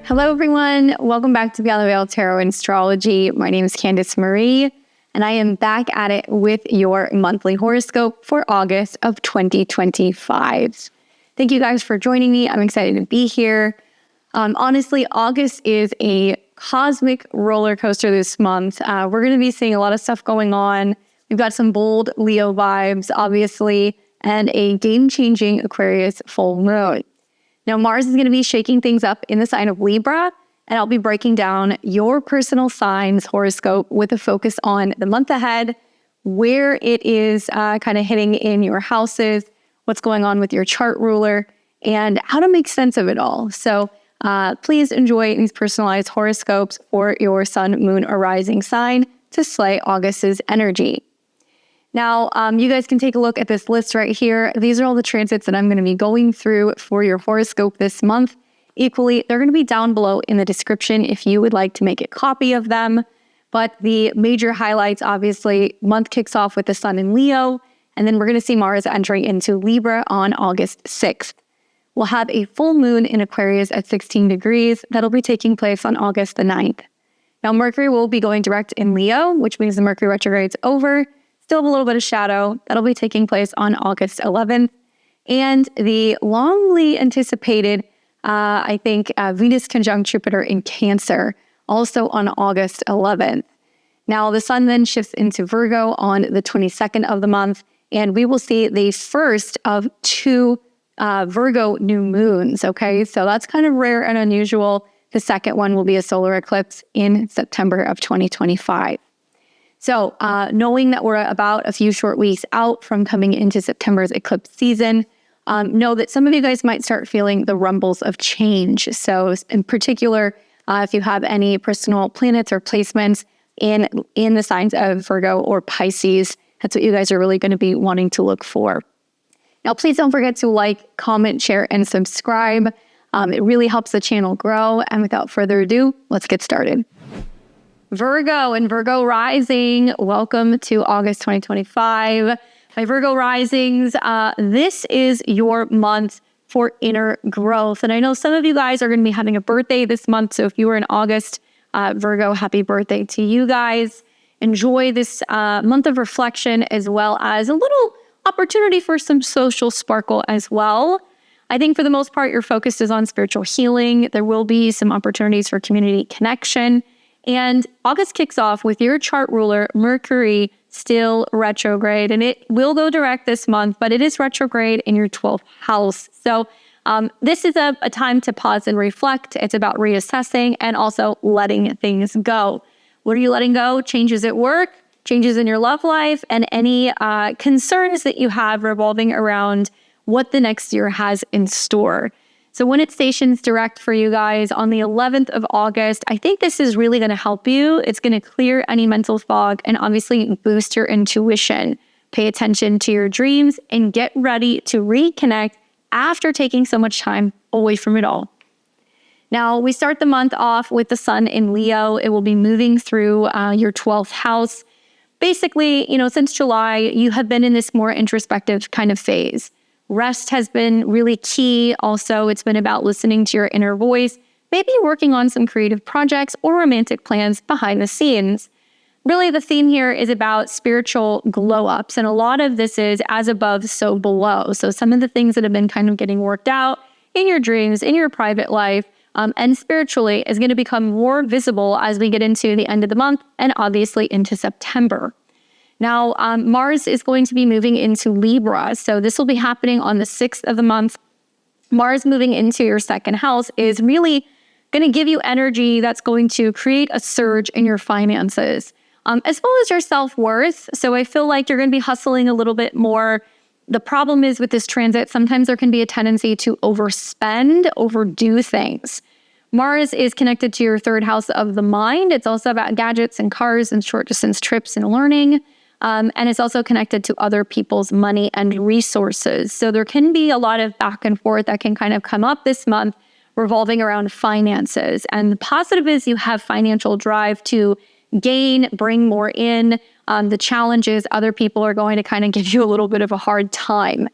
Hello, everyone. Welcome back to Beyond the Veil Tarot and Astrology. My name is Candace Marie, and I am back at it with your monthly horoscope for August of 2025. Thank you guys for joining me. I'm excited to be here. Honestly, August is a cosmic roller coaster this month. We're going to be seeing a lot of stuff going on. We've got some bold Leo vibes, obviously, and a game-changing Aquarius full moon. Now, Mars is going to be shaking things up in the sign of Libra, and I'll be breaking down your personal sign's horoscope with a focus on the month ahead, where it is kind of hitting in your houses, what's going on with your chart ruler, and how to make sense of it all. So please enjoy these personalized horoscopes for your sun, moon, or rising sign to slay August's energy. Now, you guys can take a look at this list right here. These are all the transits that I'm going to be going through for your horoscope this month. Equally, they're going to be down below in the description if you would like to make a copy of them. But the major highlights, obviously, month kicks off with the sun in Leo, and then we're going to see Mars entering into Libra on August 6th. We'll have a full moon in Aquarius at 16 degrees. That'll be taking place on August the 9th. Now, Mercury will be going direct in Leo, which means the Mercury retrograde's over. Still have a little bit of shadow. That'll be taking place on August 11th. And the longly anticipated, Venus conjunct Jupiter in Cancer, also on August 11th. Now, the sun then shifts into Virgo on the 22nd of the month, and we will see the first of two Virgo new moons, okay? So that's kind of rare and unusual. The second one will be a solar eclipse in September of 2025. So knowing that we're about a few short weeks out from coming into September's eclipse season, know that some of you guys might start feeling the rumbles of change. So in particular, if you have any personal planets or placements in the signs of Virgo or Pisces, that's what you guys are really going to be wanting to look for. Now, please don't forget to like, comment, share, and subscribe. It really helps the channel grow. And without further ado, let's get started. Virgo and Virgo rising, welcome to August 2025. My Virgo risings, this is your month for inner growth. And I know some of you guys are going to be having a birthday this month. So if you were in August, Virgo, happy birthday to you guys. Enjoy this month of reflection as well as a little opportunity for some social sparkle as well. I think for the most part, your focus is on spiritual healing. There will be some opportunities for community connection. And August kicks off with your chart ruler, Mercury, still retrograde. And it will go direct this month, but it is retrograde in your 12th house. So this is a time to pause and reflect. It's about reassessing and also letting things go. What are you letting go? Changes at work, changes in your love life, and any concerns that you have revolving around what the next year has in store. So when it stations direct for you guys on the 11th of August, I think this is really going to help you. It's going to clear any mental fog and obviously boost your intuition. Pay attention to your dreams and get ready to reconnect after taking so much time away from it all. Now, we start the month off with the sun in Leo. It will be moving through your 12th house. Basically, since July, you have been in this more introspective kind of phase. Rest has been really key. Also, it's been about listening to your inner voice, maybe working on some creative projects or romantic plans behind the scenes. Really, the theme here is about spiritual glow-ups, and a lot of this is as above, so below. So some of the things that have been kind of getting worked out in your dreams, in your private life, and spiritually is going to become more visible as we get into the end of the month and obviously into September. Now, Mars is going to be moving into Libra, so this will be happening on the 6th of the month. Mars moving into your second house is really going to give you energy that's going to create a surge in your finances, as well as your self-worth. So I feel like you're going to be hustling a little bit more. The problem is with this transit, sometimes there can be a tendency to overspend, overdo things. Mars is connected to your third house of the mind. It's also about gadgets and cars and short distance trips and learning. And it's also connected to other people's money and resources. So there can be a lot of back and forth that can kind of come up this month revolving around finances. And the positive is you have financial drive to gain, bring more in. The challenge is other people are going to kind of give you a little bit of a hard time.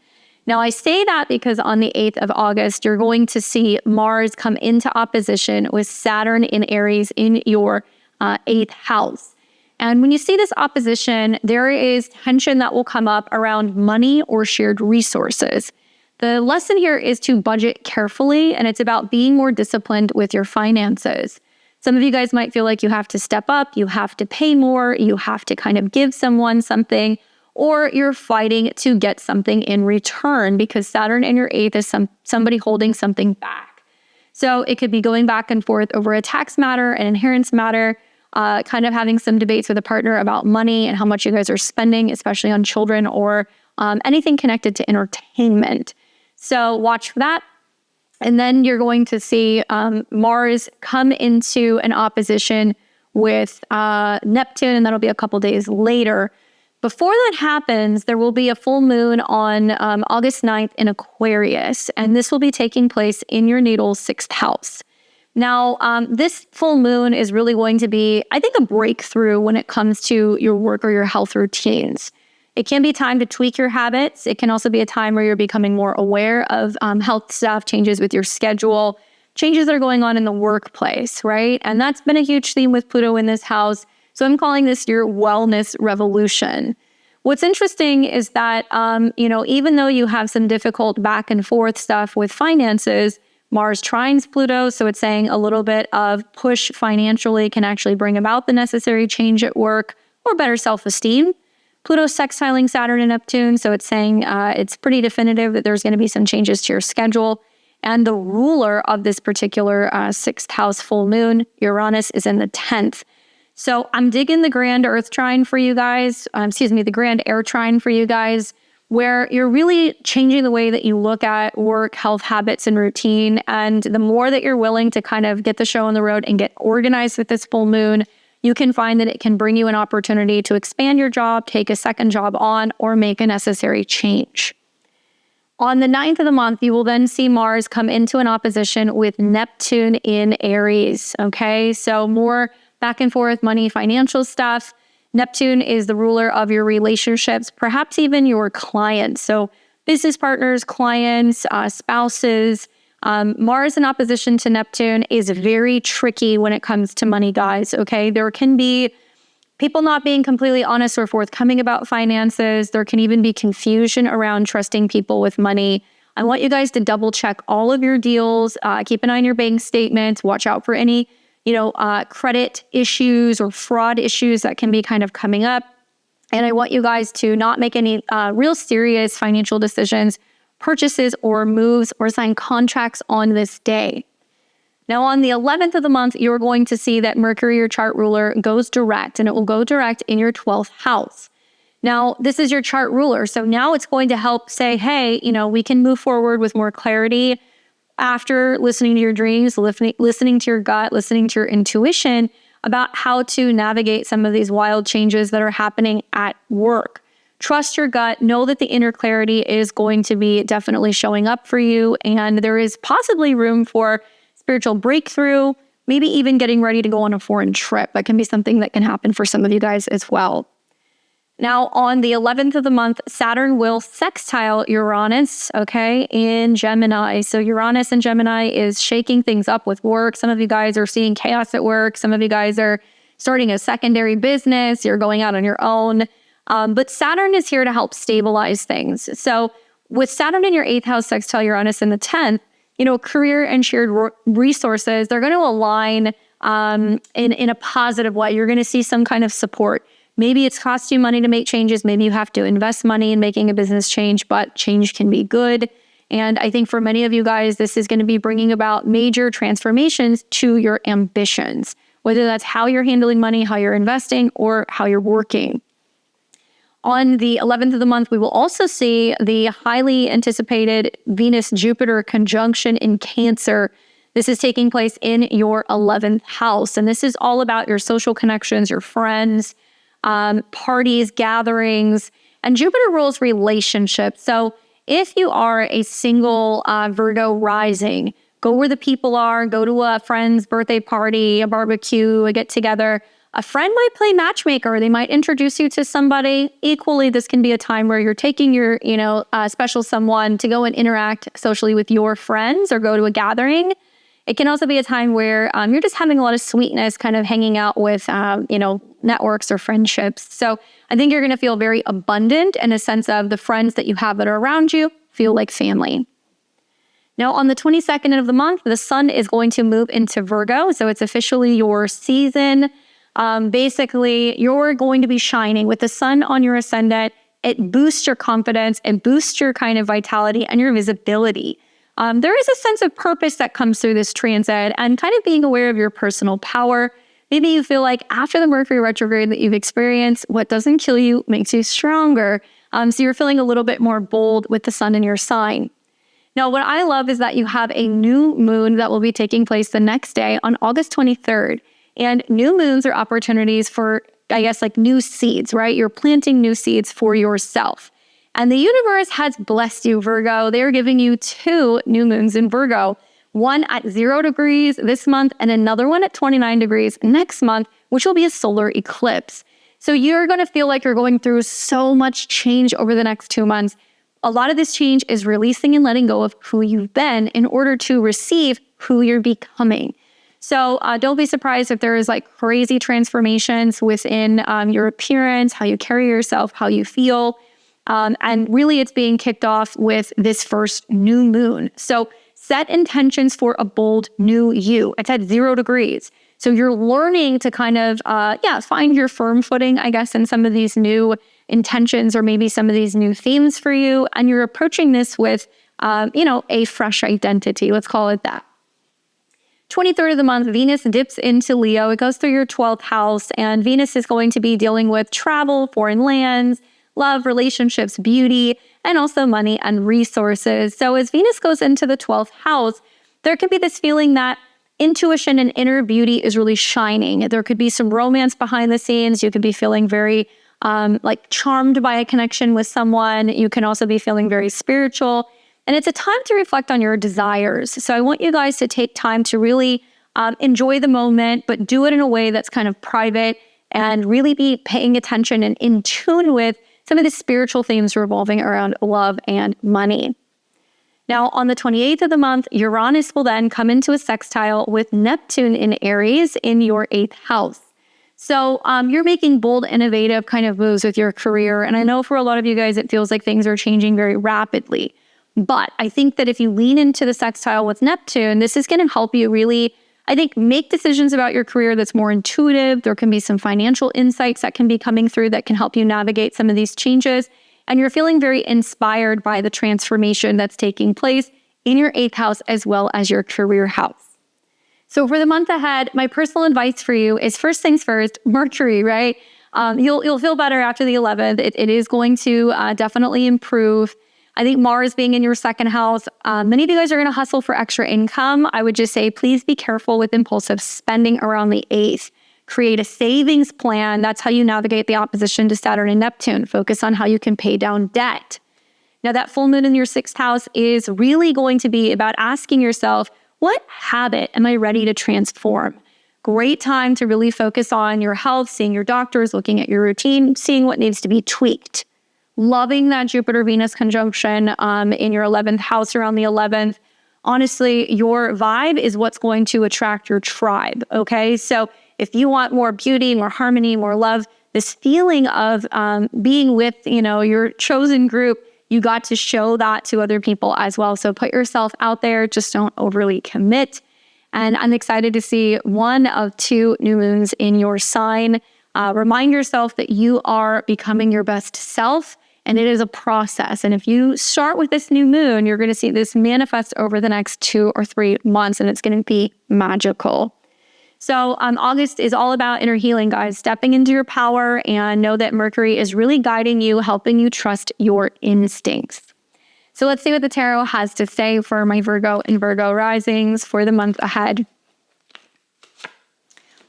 Now, I say that because on the 8th of August, you're going to see Mars come into opposition with Saturn in Aries in your 8th house. And when you see this opposition, there is tension that will come up around money or shared resources. The lesson here is to budget carefully, and it's about being more disciplined with your finances. Some of you guys might feel like you have to step up, you have to pay more, you have to kind of give someone something, or you're fighting to get something in return because Saturn in your 8th is somebody holding something back. So it could be going back and forth over a tax matter, an inheritance matter, kind of having some debates with a partner about money and how much you guys are spending, especially on children or anything connected to entertainment. So watch for that. And then you're going to see Mars come into an opposition with Neptune, and that'll be a couple days later. Before that happens, there will be a full moon on August 9th in Aquarius, and this will be taking place in your natal 6th house. Now, this full moon is really going to be, I think, a breakthrough when it comes to your work or your health routines. It can be time to tweak your habits. It can also be a time where you're becoming more aware of health stuff, changes with your schedule, changes that are going on in the workplace, right? And that's been a huge theme with Pluto in this house. So I'm calling this your wellness revolution. What's interesting is that, even though you have some difficult back and forth stuff with finances, Mars trines Pluto, so it's saying a little bit of push financially can actually bring about the necessary change at work or better self-esteem. Pluto's sextiling Saturn and Neptune, so it's saying it's pretty definitive that there's going to be some changes to your schedule. And the ruler of this particular 6th house full moon, Uranus, is in the 10th. So I'm digging the grand earth trine for you guys, the grand air trine for you guys, where you're really changing the way that you look at work, health habits, and routine. And the more that you're willing to kind of get the show on the road and get organized with this full moon, you can find that it can bring you an opportunity to expand your job, take a second job on, or make a necessary change. On the 9th of the month, you will then see Mars come into an opposition with Neptune in Aries, okay? So more back and forth money, financial stuff. Neptune is the ruler of your relationships, perhaps even your clients. So business partners, clients, spouses. Mars in opposition to Neptune is very tricky when it comes to money, guys, okay? There can be people not being completely honest or forthcoming about finances. There can even be confusion around trusting people with money. I want you guys to double check all of your deals, keep an eye on your bank statements, watch out for any credit issues or fraud issues that can be kind of coming up. And I want you guys to not make any real serious financial decisions, purchases, or moves, or sign contracts on this day. Now, on the 11th of the month, you're going to see that Mercury, your chart ruler, goes direct, and it will go direct in your 12th house. Now, this is your chart ruler. So now it's going to help say, hey, we can move forward with more clarity after listening to your dreams, listening to your gut, listening to your intuition about how to navigate some of these wild changes that are happening at work. Trust your gut. Know that the inner clarity is going to be definitely showing up for you, and there is possibly room for spiritual breakthrough, maybe even getting ready to go on a foreign trip. That can be something that can happen for some of you guys as well. Now, on the 11th of the month, Saturn will sextile Uranus, okay, in Gemini. So Uranus in Gemini is shaking things up with work. Some of you guys are seeing chaos at work. Some of you guys are starting a secondary business. You're going out on your own. But Saturn is here to help stabilize things. So with Saturn in your 8th house sextile Uranus in the 10th, career and shared resources, they're going to align in a positive way. You're going to see some kind of support. Maybe it's cost you money to make changes. Maybe you have to invest money in making a business change, but change can be good. And I think for many of you guys, this is going to be bringing about major transformations to your ambitions, whether that's how you're handling money, how you're investing, or how you're working. On the 11th of the month, we will also see the highly anticipated Venus-Jupiter conjunction in Cancer. This is taking place in your 11th house. And this is all about your social connections, your friends, parties, gatherings, and Jupiter rules relationships. So if you are a single Virgo rising, go where the people are, go to a friend's birthday party, a barbecue, a get together. a friend might play matchmaker. They might introduce you to somebody. Equally, this can be a time where you're taking your, special someone to go and interact socially with your friends or go to a gathering. It can also be a time where you're just having a lot of sweetness, kind of hanging out with, networks or friendships. So I think you're going to feel very abundant in a sense of the friends that you have that are around you feel like family. Now, on the 22nd of the month, the sun is going to move into Virgo. So it's officially your season. Basically, you're going to be shining with the sun on your ascendant. It boosts your confidence. It boosts your kind of vitality and your visibility. There is a sense of purpose that comes through this transit and kind of being aware of your personal power. Maybe you feel like after the Mercury retrograde that you've experienced, what doesn't kill you makes you stronger. So you're feeling a little bit more bold with the sun in your sign. Now, what I love is that you have a new moon that will be taking place the next day on August 23rd. And new moons are opportunities for, like new seeds, right? You're planting new seeds for yourself. And the universe has blessed you, Virgo. They're giving you 2 new moons in Virgo, one at 0 degrees this month and another one at 29 degrees next month, which will be a solar eclipse. So you're going to feel like you're going through so much change over the next 2 months. A lot of this change is releasing and letting go of who you've been in order to receive who you're becoming. So don't be surprised if there is like crazy transformations within your appearance, how you carry yourself, how you feel. And really it's being kicked off with this first new moon. So set intentions for a bold new you. It's at 0 degrees. So you're learning to kind of, find your firm footing, I guess, in some of these new intentions or maybe some of these new themes for you. And you're approaching this with, a fresh identity. Let's call it that. 23rd of the month, Venus dips into Leo. It goes through your 12th house, and Venus is going to be dealing with travel, foreign lands, love, relationships, beauty, and also money and resources. So as Venus goes into the 12th house, there can be this feeling that intuition and inner beauty is really shining. There could be some romance behind the scenes. You could be feeling very charmed by a connection with someone. You can also be feeling very spiritual. And it's a time to reflect on your desires. So I want you guys to take time to really enjoy the moment, but do it in a way that's kind of private and really be paying attention and in tune with some of the spiritual themes revolving around love and money. Now, on the 28th of the month, Uranus will then come into a sextile with Neptune in Aries in your 8th house. So you're making bold, innovative kind of moves with your career. And I know for a lot of you guys, it feels like things are changing very rapidly. But I think that if you lean into the sextile with Neptune, this is going to help you really, make decisions about your career that's more intuitive. There can be some financial insights that can be coming through that can help you navigate some of these changes. And you're feeling very inspired by the transformation that's taking place in your 8th house as well as your career house. So for the month ahead, my personal advice for you is first things first, Mercury, right? You'll feel better after the 11th. It is going to definitely improve. I think Mars being in your 2nd house, many of you guys are going to hustle for extra income. I would just say, please be careful with impulsive spending around the 8th. Create a savings plan. That's how you navigate the opposition to Saturn and Neptune. Focus on how you can pay down debt. Now, that full moon in your 6th house is really going to be about asking yourself, what habit am I ready to transform? Great time to really focus on your health, seeing your doctors, looking at your routine, seeing what needs to be tweaked. Loving that Jupiter-Venus conjunction in your 11th house around the 11th. Honestly, your vibe is what's going to attract your tribe, okay? So if you want more beauty, more harmony, more love, this feeling of being with, your chosen group, you got to show that to other people as well. So put yourself out there, just don't overly commit. And I'm excited to see 1 of 2 new moons in your sign. Remind yourself that you are becoming your best self. And it is a process. And if you start with this new moon, you're going to see this manifest over the next 2 or 3 months, and it's going to be magical. So August is all about inner healing, guys. Stepping into your power, and know that Mercury is really guiding you, helping you trust your instincts. So let's see what the tarot has to say for my Virgo and Virgo risings for the month ahead.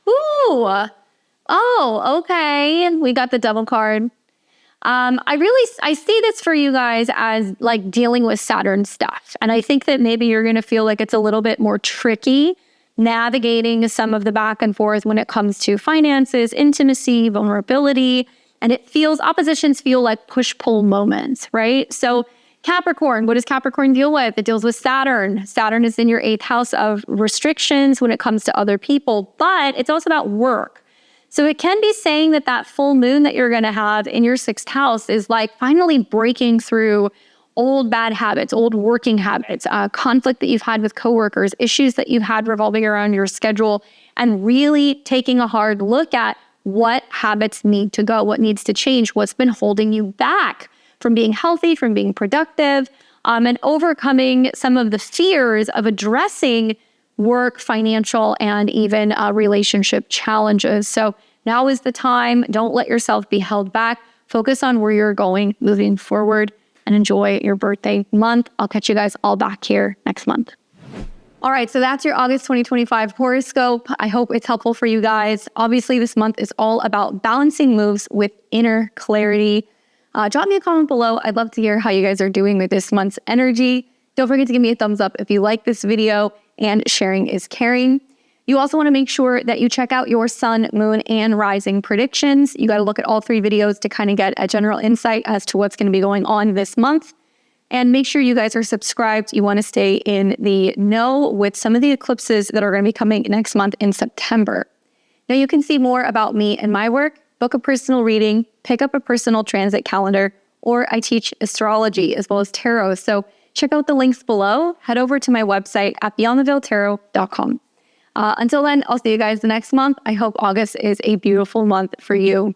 Ooh. Oh, okay. We got the Devil card. I see this for you guys as like dealing with Saturn stuff. And I think that maybe you're going to feel like it's a little bit more tricky navigating some of the back and forth when it comes to finances, intimacy, vulnerability. And oppositions feel like push-pull moments, right? So Capricorn, what does Capricorn deal with? It deals with Saturn. Saturn is in your 8th house of restrictions when it comes to other people, but it's also about work. So it can be saying that that full moon that you're going to have in your 6th house is like finally breaking through old bad habits, old working habits, conflict that you've had with coworkers, issues that you've had revolving around your schedule, and really taking a hard look at what habits need to go, what needs to change, what's been holding you back from being healthy, from being productive, and overcoming some of the fears of addressing work, financial, and even relationship challenges. So now is the time. Don't let yourself be held back. Focus on where you're going moving forward and enjoy your birthday month. I'll catch you guys all back here next month. All right, so that's your August 2025 horoscope. I hope it's helpful for you guys. Obviously, this month is all about balancing moves with inner clarity. Drop me a comment below. I'd love to hear how you guys are doing with this month's energy. Don't forget to give me a thumbs up if you like this video, and sharing is caring. You also want to make sure that you check out your sun, moon, and rising predictions. You got to look at all 3 videos to kind of get a general insight as to what's going to be going on this month. And make sure you guys are subscribed. You want to stay in the know with some of the eclipses that are going to be coming next month in September. Now you can see more about me and my work, book a personal reading, pick up a personal transit calendar, or I teach astrology as well as tarot. So check out the links below. Head over to my website at beyondtheveiltarot.com. Until then, I'll see you guys the next month. I hope August is a beautiful month for you.